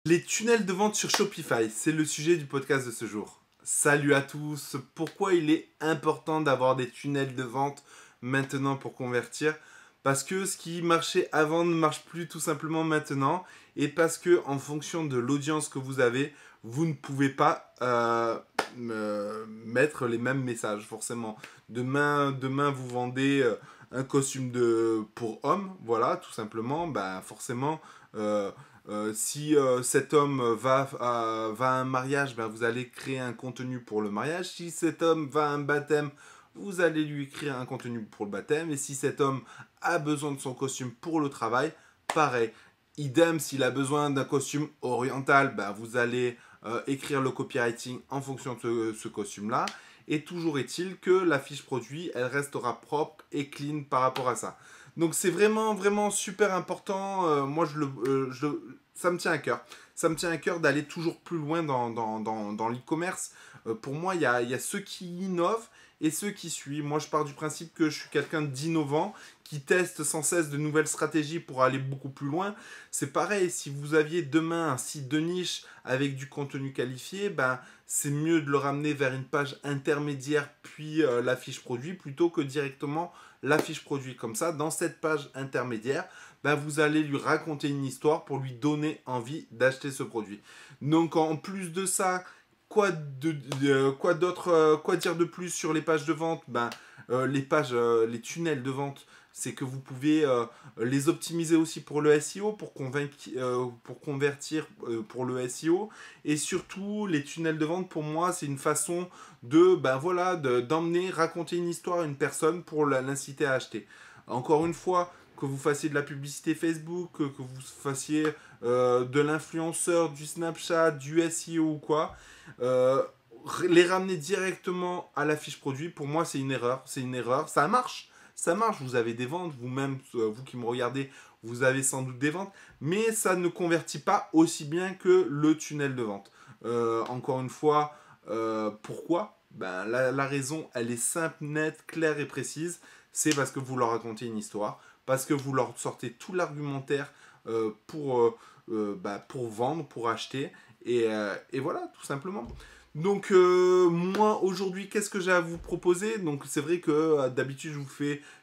Les tunnels de vente sur Shopify, c'est le sujet du podcast de ce jour. Salut à tous, pourquoi il est important d'avoir des tunnels de vente maintenant pour convertir? Parce que ce qui marchait avant ne marche plus tout simplement maintenant, et parce que en fonction de l'audience que vous avez, vous ne pouvez pas mettre les mêmes messages forcément. Demain vous vendez un costume pour homme, voilà, tout simplement, forcément, si cet homme va à un mariage, vous allez créer un contenu pour le mariage. Si cet homme va à un baptême, vous allez lui écrire un contenu pour le baptême. Et si cet homme a besoin de son costume pour le travail, pareil. Idem, s'il a besoin d'un costume oriental, vous allez écrire le copywriting en fonction de ce costume-là. Et toujours est-il que la fiche produit, elle restera propre et clean par rapport à ça. Donc c'est vraiment, vraiment super important. Moi, ça me tient à cœur. Ça me tient à cœur d'aller toujours plus loin dans l'e-commerce. Pour moi, il y a ceux qui innovent et ceux qui suivent. Moi, je pars du principe que je suis quelqu'un d'innovant, qui teste sans cesse de nouvelles stratégies pour aller beaucoup plus loin. C'est pareil, si vous aviez demain un site de niche avec du contenu qualifié, c'est mieux de le ramener vers une page intermédiaire puis la fiche produit plutôt que directement la fiche produit. Comme ça, dans cette page intermédiaire, vous allez lui raconter une histoire pour lui donner envie d'acheter ce produit. Donc en plus de ça, quoi dire de plus sur les pages de vente? Les tunnels de vente, c'est que vous pouvez les optimiser aussi pour le SEO, pour convertir pour le SEO. Et surtout, les tunnels de vente, pour moi, c'est une façon d'emmener, raconter une histoire à une personne pour l'inciter à acheter. Encore une fois, que vous fassiez de la publicité Facebook, que vous fassiez de l'influenceur, du Snapchat, du SEO ou quoi, les ramener directement à la fiche produit, pour moi, c'est une erreur. C'est une erreur. Ça marche. Ça marche. Vous avez des ventes. Vous-même, vous qui me regardez, vous avez sans doute des ventes. Mais ça ne convertit pas aussi bien que le tunnel de vente. Encore une fois, pourquoi? La raison, elle est simple, nette, claire et précise. C'est parce que vous leur racontez une histoire. Parce que vous leur sortez tout l'argumentaire pour vendre, pour acheter. Et voilà, tout simplement. Donc moi aujourd'hui, qu'est-ce que j'ai à vous proposer? Donc c'est vrai que d'habitude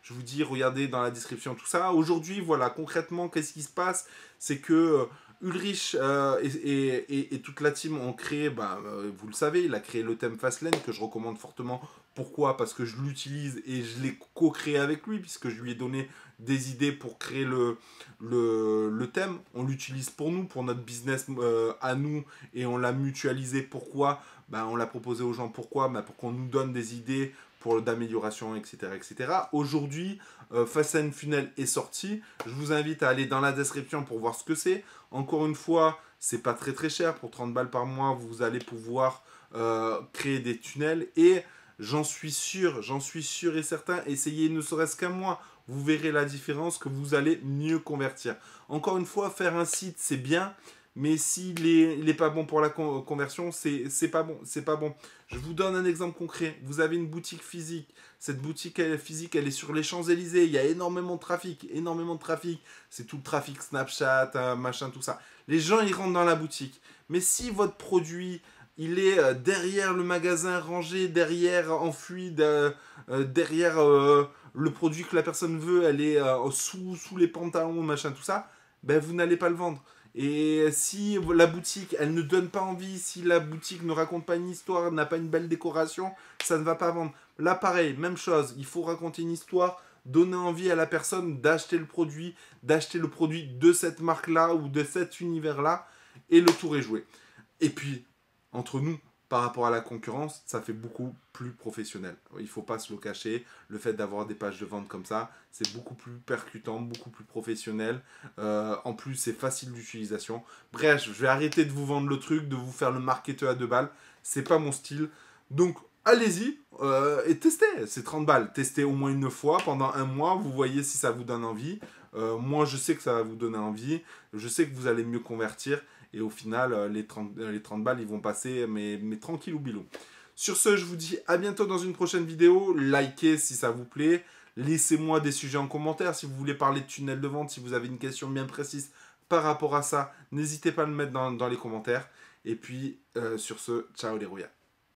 je vous dis regardez dans la description tout ça. Aujourd'hui voilà, concrètement qu'est-ce qui se passe? C'est que Ulrich et toute la team ont créé, vous le savez, il a créé le thème Fastlane que je recommande fortement. Pourquoi? Parce que je l'utilise et je l'ai co-créé avec lui puisque je lui ai donné des idées pour créer le thème. On l'utilise pour nous, pour notre business à nous, et on l'a mutualisé. Pourquoi? On l'a proposé aux gens. Pourquoi? Pour qu'on nous donne des idées d'amélioration, etc. etc. Aujourd'hui, Fastlane Funnel est sorti. Je vous invite à aller dans la description pour voir ce que c'est. Encore une fois, c'est pas très très cher. Pour 30 balles par mois, vous allez pouvoir créer des tunnels. Et j'en suis sûr et certain, essayez ne serait-ce qu'un mois. Vous verrez la différence, que vous allez mieux convertir. Encore une fois, faire un site, c'est bien. Mais s'il n'est pas bon pour la conversion, c'est pas bon. C'est pas bon. Je vous donne un exemple concret. Vous avez une boutique physique. Cette boutique physique, elle est sur les Champs-Élysées. Il y a énormément de trafic. Énormément de trafic. C'est tout le trafic Snapchat, machin, tout ça. Les gens, ils rentrent dans la boutique. Mais si votre produit, il est derrière le magasin rangé, derrière enfui, derrière le produit que la personne veut, elle est sous les pantalons, machin, tout ça, vous n'allez pas le vendre. Et si la boutique, elle ne donne pas envie, si la boutique ne raconte pas une histoire, n'a pas une belle décoration, ça ne va pas vendre. Là, pareil, même chose, il faut raconter une histoire, donner envie à la personne d'acheter le produit de cette marque-là ou de cet univers-là, et le tour est joué. Et puis, entre nous, par rapport à la concurrence, ça fait beaucoup plus professionnel. Il ne faut pas se le cacher. Le fait d'avoir des pages de vente comme ça, c'est beaucoup plus percutant, beaucoup plus professionnel. En plus, c'est facile d'utilisation. Bref, je vais arrêter de vous vendre le truc, de vous faire le marketeur à 2 balles. C'est pas mon style. Donc, allez-y et testez. C'est 30 balles. Testez au moins une fois pendant un mois. Vous voyez si ça vous donne envie. Moi, je sais que ça va vous donner envie. Je sais que vous allez mieux convertir. Et au final, les 30 balles, ils vont passer, mais tranquille ou bilou. Sur ce, je vous dis à bientôt dans une prochaine vidéo. Likez si ça vous plaît. Laissez-moi des sujets en commentaire. Si vous voulez parler de tunnel de vente, si vous avez une question bien précise, par rapport à ça, n'hésitez pas à le mettre dans les commentaires. Et puis, sur ce, ciao les rouillas.